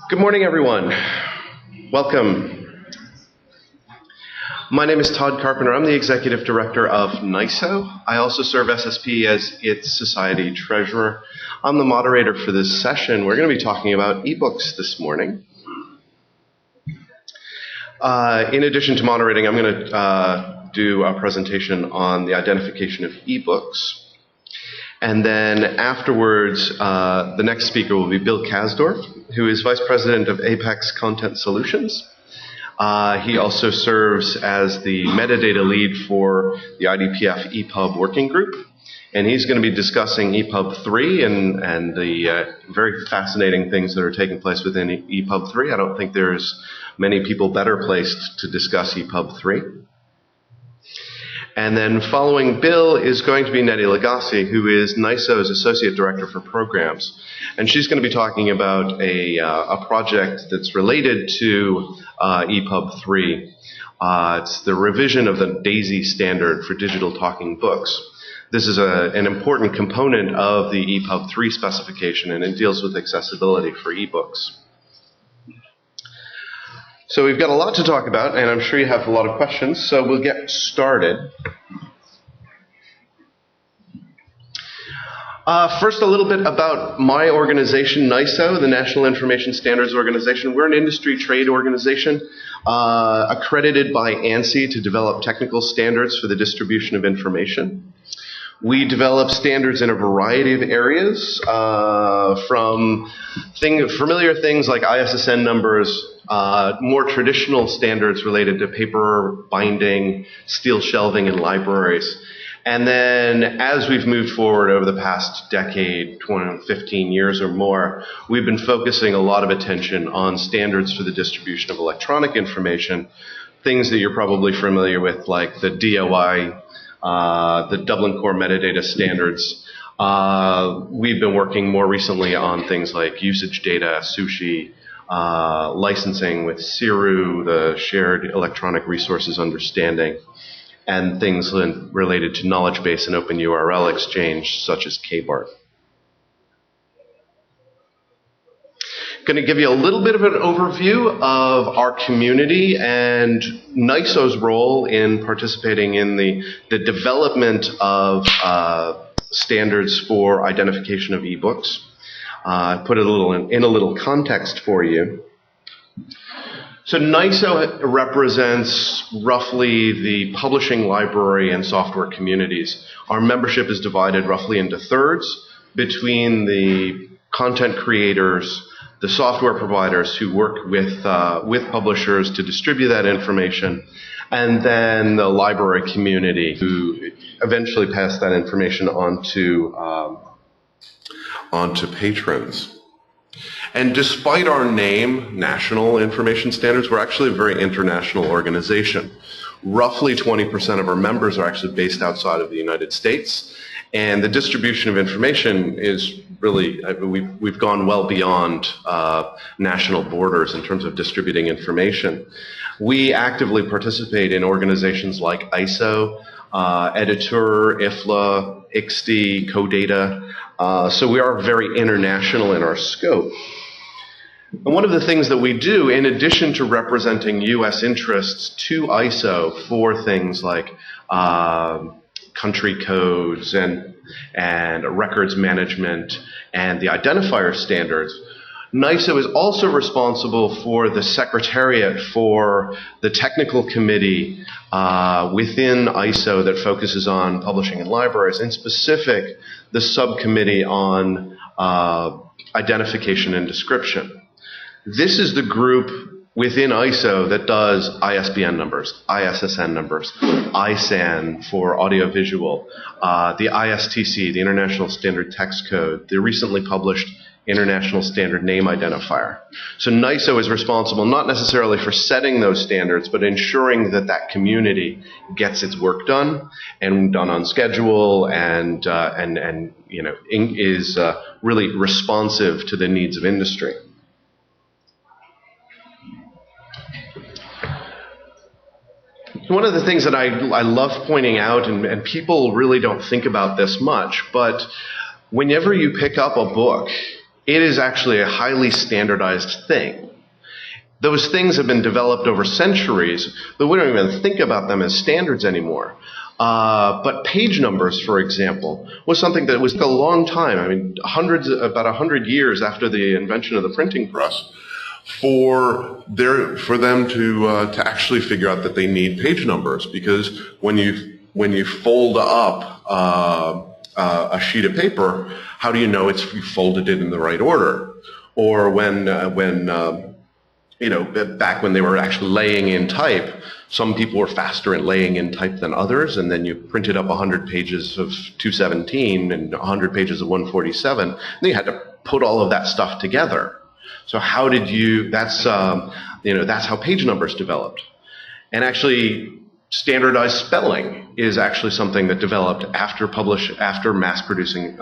Good morning, everyone. Welcome. My name is Todd Carpenter. I'm the Executive Director of NISO. I also serve SSP as its Society Treasurer. I'm the moderator for this session. We're going to be talking about eBooks this morning. In addition to moderating, I'm going to do a presentation on the identification of eBooks. And then afterwards, the next speaker will be Bill Kasdorf, who is Vice President of Apex Content Solutions. He also serves as the metadata lead for the IDPF EPUB working group. And he's going to be discussing EPUB 3 and the very fascinating things that are taking place within EPUB 3. I don't think there's many people better placed to discuss EPUB 3. And then following Bill is going to be Nettie Legassi, who is NISO's Associate Director for Programs. And she's going to be talking about a project that's related to EPUB 3. It's the revision of the DAISY standard for digital talking books. This is an important component of the EPUB 3 specification, and it deals with accessibility for ebooks. So we've got a lot to talk about, and I'm sure you have a lot of questions, so we'll get started. First, a little bit about my organization, NISO, the National Information Standards Organization. We're an industry trade organization accredited by ANSI to develop technical standards for the distribution of information. We develop standards in a variety of areas, from familiar things like ISSN numbers, more traditional standards related to paper binding, steel shelving in libraries. And then as we've moved forward over the past decade, 15 years or more, we've been focusing a lot of attention on standards for the distribution of electronic information, things that you're probably familiar with, like the DOI, the Dublin Core Metadata Standards. We've been working more recently on things like usage data, sushi, licensing with CIRU, the Shared Electronic Resources Understanding, and things related to knowledge base and open URL exchange, such as KBART. Going to give you a little bit of an overview of our community and NISO's role in participating in the development of standards for identification of ebooks. Put it in a little context for you. So NISO represents roughly the publishing, library, and software communities. Our membership is divided roughly into thirds between the content creators, the software providers who work with publishers to distribute that information, and then the library community who eventually pass that information onto patrons. And despite our name, National Information Standards, we're actually a very international organization. Roughly 20% of our members are actually based outside of the United States. And the distribution of information is really, we've gone well beyond national borders in terms of distributing information. We actively participate in organizations like ISO, Editor, IFLA, ICSD, CODATA. So we are very international in our scope. And one of the things that we do, in addition to representing U.S. interests to ISO for things like country codes and records management and the identifier standards, NISO is also responsible for the secretariat for the technical committee within ISO that focuses on publishing and libraries, in specific, the subcommittee on identification and description. This is the group within ISO that does ISBN numbers, ISSN numbers, ISAN for audiovisual, the ISTC, the International Standard Text Code, the recently published International Standard Name Identifier. So NISO is responsible not necessarily for setting those standards, but ensuring that that community gets its work done and done on schedule and is really responsive to the needs of industry. One of the things that I love pointing out, and people really don't think about this much, but whenever you pick up a book, it is actually a highly standardized thing. Those things have been developed over centuries, but we don't even think about them as standards anymore. But page numbers, for example, was something that was a long time. I mean, about 100 years after the invention of the printing press, for them to actually figure out that they need page numbers, because when you fold up a sheet of paper, how do you know you folded it in the right order? Or when back when they were actually laying in type, some people were faster at laying in type than others, and then you printed up 100 pages of 217 and 100 pages of 147, and you had to put all of that stuff together. So how did that's how page numbers developed. And actually, standardized spelling is actually something that developed after mass producing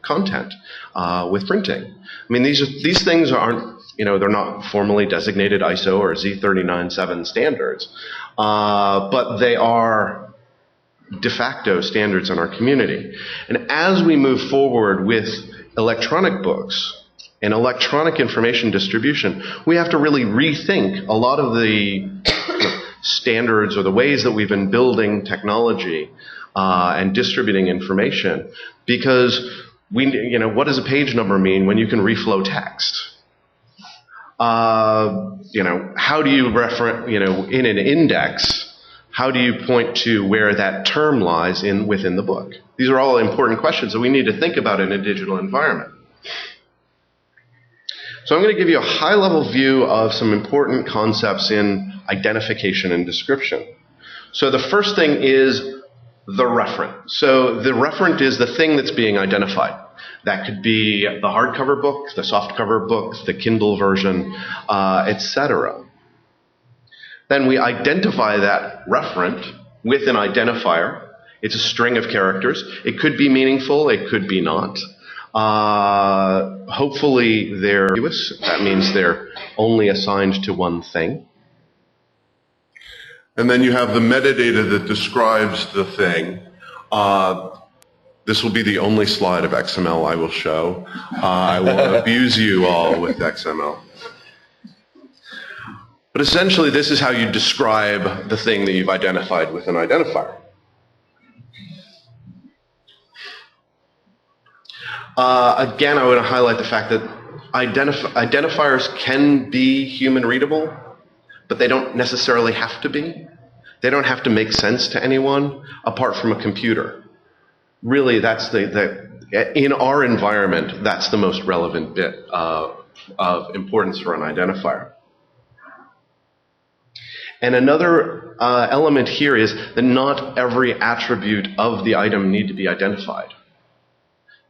content with printing. I mean, these things aren't, they're not formally designated ISO or Z39.7 standards, but they are de facto standards in our community. And as we move forward with electronic books and electronic information distribution, we have to really rethink a lot of the standards or the ways that we've been building technology and distributing information, because what does a page number mean when you can reflow text? How do you reference, in an index, how do you point to where that term lies within the book? These are all important questions that we need to think about in a digital environment. So I'm going to give you a high-level view of some important concepts in identification and description. So the first thing is the referent. So the referent is the thing that's being identified. That could be the hardcover book, the softcover book, the Kindle version, etc. Then we identify that referent with an identifier. It's a string of characters. It could be meaningful, it could be not. Hopefully they're ambiguous. That means they're only assigned to one thing. And then you have the metadata that describes the thing. This will be the only slide of XML I will show. I will abuse you all with XML. But essentially, this is how you describe the thing that you've identified with an identifier. Again, I want to highlight the fact that identifiers can be human readable, but they don't necessarily have to be. They don't have to make sense to anyone apart from a computer. Really, that's in our environment, that's the most relevant bit of importance for an identifier. And another element here is that not every attribute of the item need to be identified.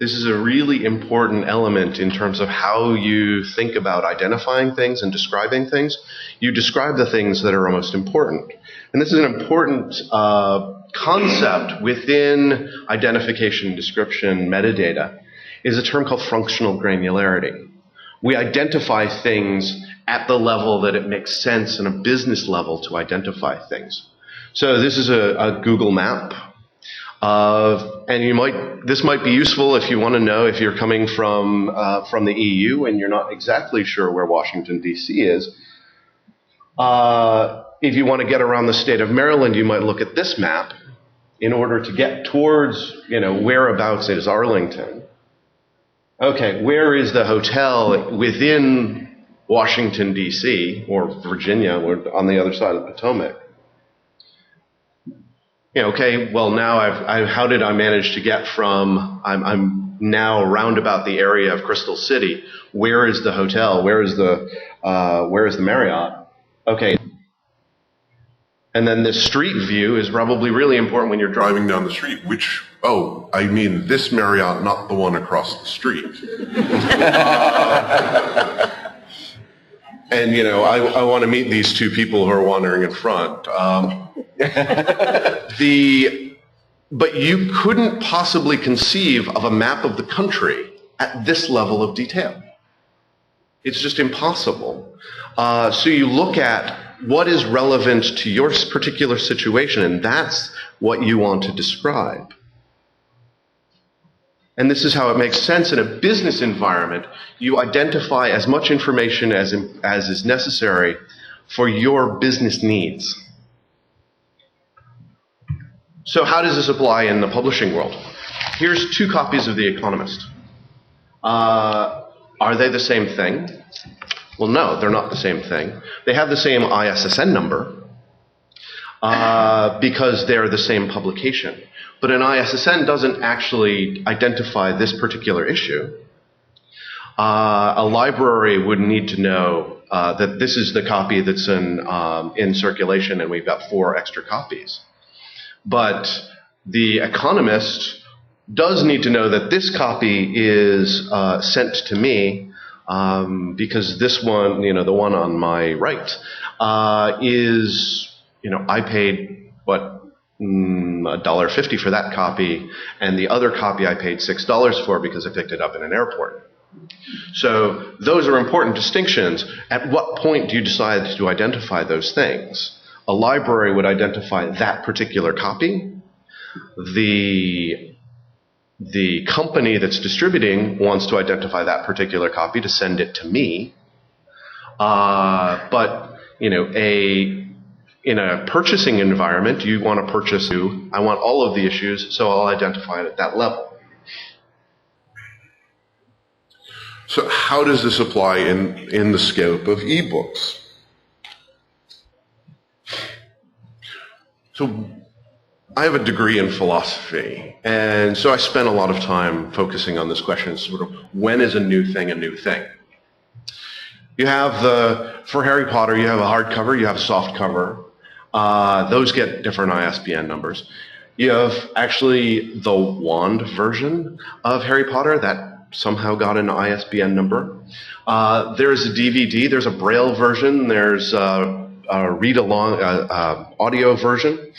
This is a really important element in terms of how you think about identifying things and describing things. You describe the things that are most important. And this is an important concept within identification, description, metadata, is a term called functional granularity. We identify things at the level that it makes sense in a business level to identify things. So this is a Google map. And this might be useful if you want to know if you're coming from the EU and you're not exactly sure where Washington, D.C. is. If you want to get around the state of Maryland, you might look at this map in order to get towards, whereabouts is Arlington. Okay, where is the hotel within Washington, D.C., or Virginia, or on the other side of the Potomac? Okay, well now how did I manage to get from, I'm now round about the area of Crystal City. Where is the hotel? Where is the Marriott? Okay. And then the street view is probably really important when you're driving down the street. I mean this Marriott, not the one across the street. And, I want to meet these two people who are wandering in front. But you couldn't possibly conceive of a map of the country at this level of detail. It's just impossible. So you look at what is relevant to your particular situation, and that's what you want to describe. and this is how it makes sense in a business environment, you identify as much information as is necessary for your business needs. So how does this apply in the publishing world? Here's 2 copies of The Economist. Are they the same thing? Well, no, they're not the same thing. They have the same ISSN number because they're the same publication. But an ISSN doesn't actually identify this particular issue. A library would need to know that this is the copy that's in circulation and we've got 4 extra copies. But The Economist does need to know that this copy is sent to me because this one, the one on my right, is, I paid, $1.50 for that copy, and the other copy I paid $6 for because I picked it up in an airport. So those are important distinctions. At what point do you decide to identify those things? A library would identify that particular copy. The company that's distributing wants to identify that particular copy to send it to me. But in a purchasing environment, you want to purchase. I want all of the issues, so I'll identify it at that level. So how does this apply in the scope of eBooks? So I have a degree in philosophy, and so I spent a lot of time focusing on this question, sort of when is a new thing a new thing? You have for Harry Potter, you have a hardcover, you have a softcover. Those get different ISBN numbers. You have actually the wand version of Harry Potter that somehow got an ISBN number. There's a DVD, there's a Braille version, there's a read-along audio version,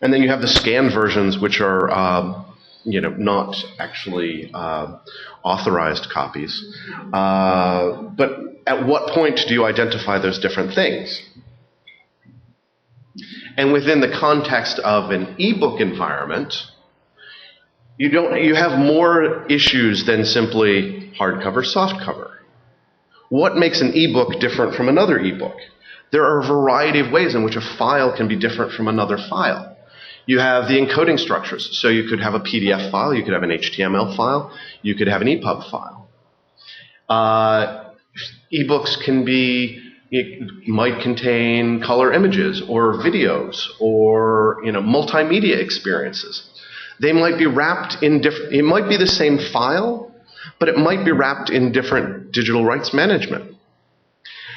and then you have the scanned versions, which are not actually authorized copies. But at what point do you identify those different things? And within the context of an ebook environment, you have more issues than simply hardcover, softcover. What makes an ebook different from another ebook? There are a variety of ways in which a file can be different from another file. You have the encoding structures. So you could have a PDF file, you could have an HTML file, you could have an EPUB file. Ebooks might contain color images or videos or multimedia experiences. They might be wrapped in different, it might be the same file, but it might be wrapped in different digital rights management.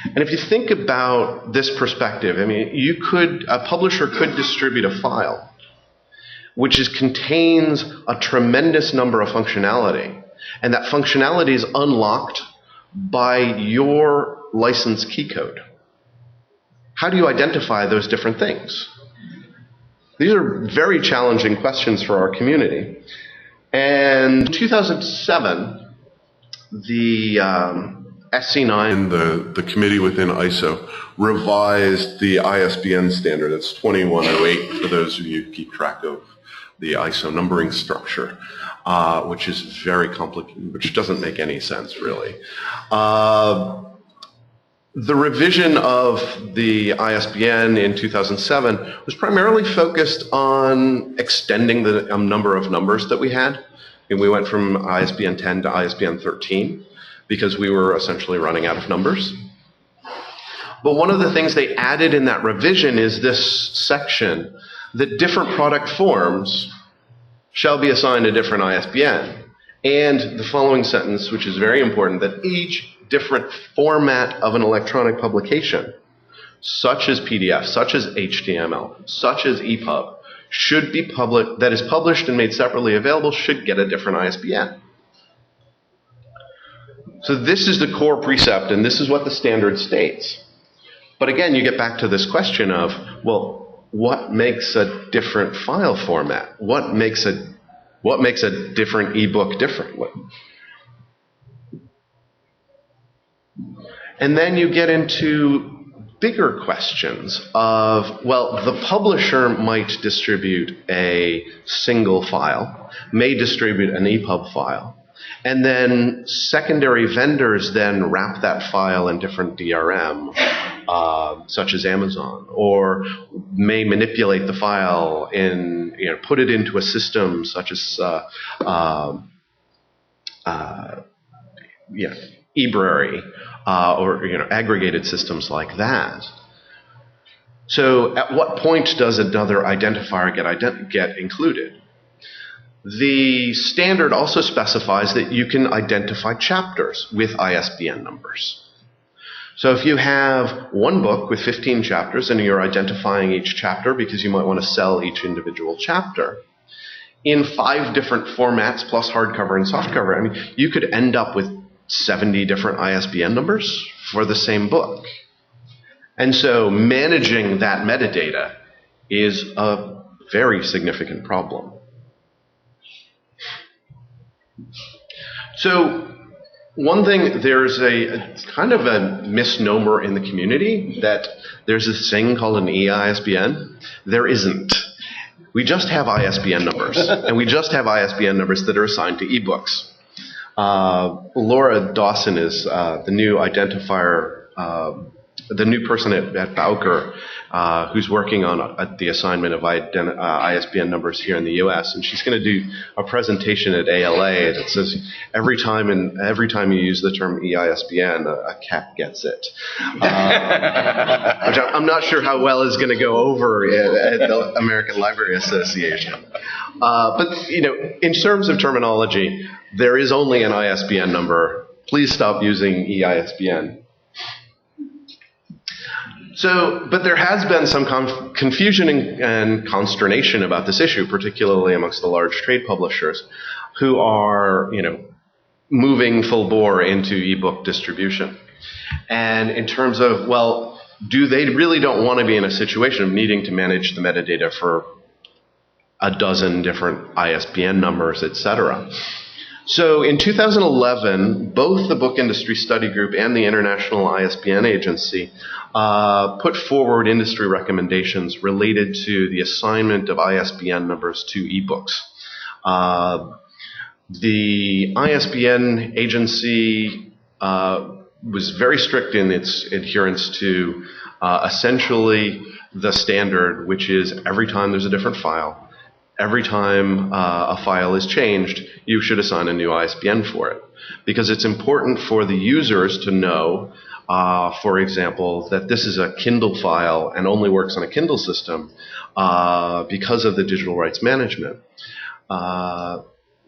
And if you think about this perspective, a publisher could distribute a file which contains a tremendous number of functionality, and that functionality is unlocked by your license key code. How do you identify those different things? These are very challenging questions for our community. And in 2007, the SC9, the committee within ISO, revised the ISBN standard. It's 2108 for those of you who keep track of the ISO numbering structure, which is very complicated, which doesn't make any sense really. The revision of the ISBN in 2007 was primarily focused on extending the number of numbers that we had. And we went from ISBN 10 to ISBN 13 because we were essentially running out of numbers. But one of the things they added in that revision is this section that different product forms shall be assigned a different ISBN. And the following sentence, which is very important, that each different format of an electronic publication, such as PDF, such as HTML, such as EPUB, should be that is published and made separately available, should get a different ISBN. So this is the core precept, and this is what the standard states. But again, you get back to this question of, well, what makes a different file format? What makes a different ebook different? And then you get into bigger questions of, well, the publisher might distribute a single file, may distribute an EPUB file, and then secondary vendors then wrap that file in different DRM, such as Amazon, or may manipulate the file in, put it into a system such as eBrary, or aggregated systems like that. So at what point does another identifier get included? The standard also specifies that you can identify chapters with ISBN numbers. So if you have one book with 15 chapters and you're identifying each chapter because you might want to sell each individual chapter, in 5 different formats plus hardcover and softcover, I mean, you could end up with 70 different ISBN numbers for the same book. And so managing that metadata is a very significant problem. So one thing, there's a kind of a misnomer in the community that there's this thing called an eISBN. There isn't. We just have ISBN numbers, and we just have ISBN numbers that are assigned to eBooks. Laura Dawson is the new identifier, the new person at Bowker who's working on the assignment of ISBN numbers here in the U.S. And she's going to do a presentation at ALA that says every time you use the term eISBN, a cat gets it, which I'm not sure how well is going to go over at the American Library Association. But in terms of terminology, there is only an ISBN number. Please stop using eISBN. But there has been some confusion and consternation about this issue, particularly amongst the large trade publishers who are, moving full bore into ebook distribution. And in terms of, well, they really don't want to be in a situation of needing to manage the metadata for a dozen different ISBN numbers, etc. So in 2011, both the Book Industry Study Group and the International ISBN Agency put forward industry recommendations related to the assignment of ISBN numbers to ebooks. The ISBN agency was very strict in its adherence to essentially the standard, which is every time there's a different file, every time a file is changed, you should assign a new ISBN for it. Because it's important for the users to know, for example, that this is a Kindle file and only works on a Kindle system because of the digital rights management.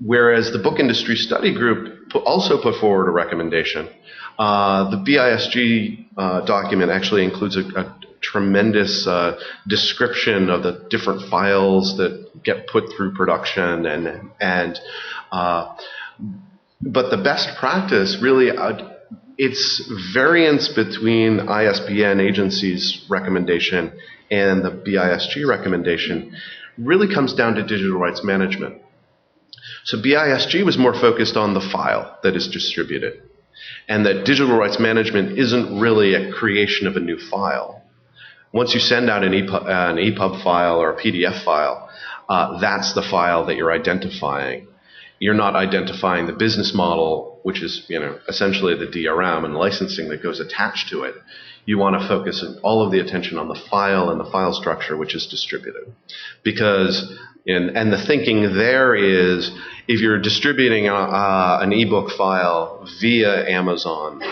Whereas the Book Industry Study Group also put forward a recommendation. The BISG document actually includes a tremendous description of the different files that get put through production, but the best practice really, it's variance between ISBN agency's recommendation and the BISG recommendation really comes down to digital rights management. So BISG was more focused on the file that is distributed, and that digital rights management isn't really a creation of a new file. Once you send out an EPUB file or a PDF file, that's the file that you're identifying. You're not identifying the business model, which is essentially the DRM and licensing that goes attached to it. You want to focus all of the attention on the file and the file structure, which is distributed. Because, and the thinking there is, if you're distributing an ebook file via Amazon,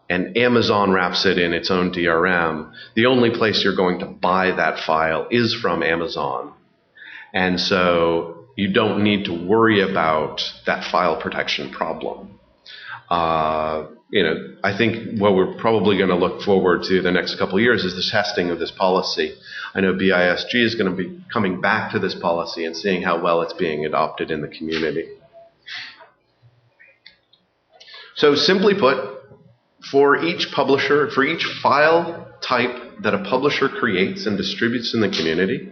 and Amazon wraps it in its own DRM, the only place you're going to buy that file is from Amazon. And so you don't need to worry about that file protection problem. I think what we're probably going to look forward to the next couple of years is the testing of this policy. I know BISG is going to be coming back to this policy and seeing how well it's being adopted in the community. So simply put, for each publisher, for each file type that a publisher creates and distributes in the community,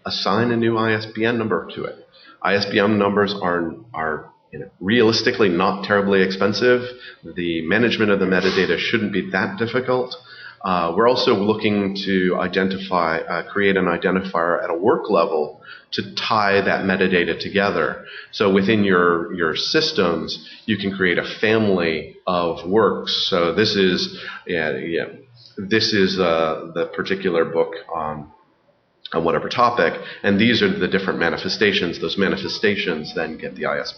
assign a new ISBN number to it. ISBN numbers are realistically not terribly expensive. The management of the metadata shouldn't be that difficult. We're also looking to create an identifier at a work level to tie that metadata together. So within your systems, you can create a family of works. So this is the particular book on whatever topic, and these are the different manifestations. Those manifestations then get the ISBN.